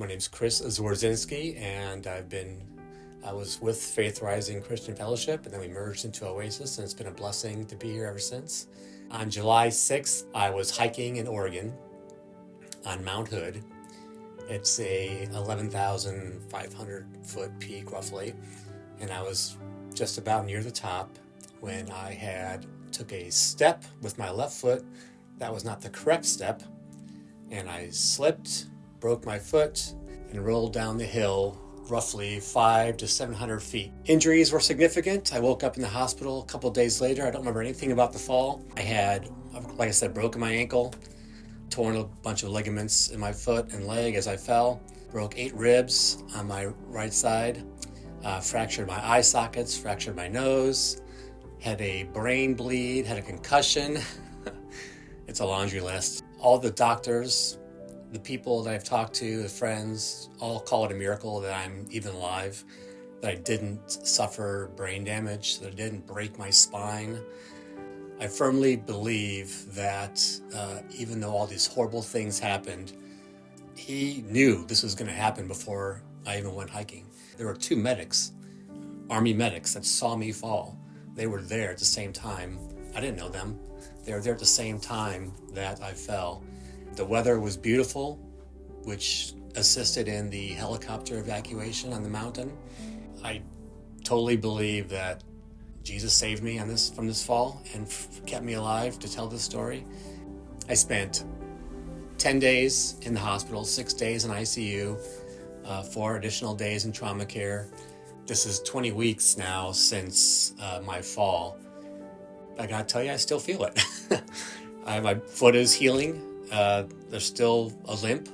My name's Chris Zwierzynski, and I was with Faith Rising Christian Fellowship, and then we merged into Oasis, and it's been a blessing to be here ever since. On July 6th, I was hiking in Oregon on Mount Hood. It's a 11,500 foot peak roughly, and I was just about near the top when I took a step with my left foot that was not the correct step, and I slipped, broke my foot, and rolled down the hill roughly 500 to 700 feet. Injuries were significant. I woke up in the hospital a couple of days later. I don't remember anything about the fall. I had, like I said, broken my ankle, torn a bunch of ligaments in my foot and leg as I fell, broke 8 ribs on my right side, fractured my eye sockets, fractured my nose, had a brain bleed, had a concussion. It's a laundry list. All the doctors, the people that I've talked to, the friends, all call it a miracle that I'm even alive, that I didn't suffer brain damage, that I didn't break my spine. I firmly believe that even though all these horrible things happened, he knew this was going to happen before I even went hiking. There were 2 medics, Army medics, that saw me fall. They were there at the same time. I didn't know them. They were there at the same time that I fell. The weather was beautiful, which assisted in the helicopter evacuation on the mountain. I totally believe that Jesus saved me from this fall and kept me alive to tell this story. I spent 10 days in the hospital, 6 days in ICU, 4 additional days in trauma care. This is 20 weeks now since my fall. I gotta tell you, I still feel it. My foot is healing. There's still a limp.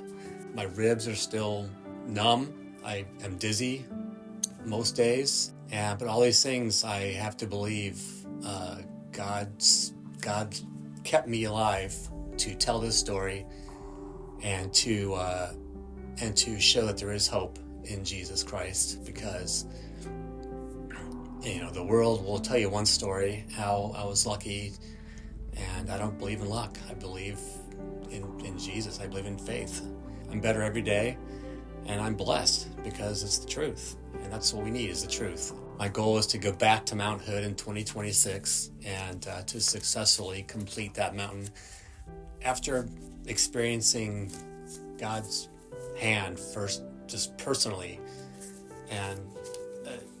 My ribs are still numb. I am dizzy most days. But all these things, I have to believe God kept me alive to tell this story and to show that there is hope in Jesus Christ, because the world will tell you one story, how I was lucky, and I don't believe in luck. I believe in Jesus. I believe in faith. I'm better every day, and I'm blessed because it's the truth, and that's what we need, is the truth. My goal is to go back to Mount Hood in 2026 and to successfully complete that mountain. After experiencing God's hand first, just personally, and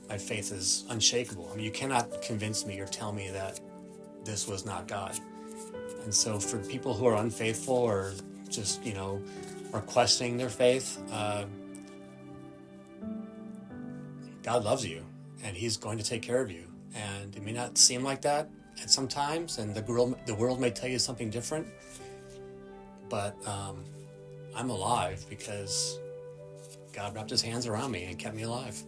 my faith is unshakable. I mean, you cannot convince me or tell me that this was not God. And so for people who are unfaithful or just, are questioning their faith, God loves you, and he's going to take care of you. And it may not seem like that at some times, and the world may tell you something different, but I'm alive because God wrapped his hands around me and kept me alive.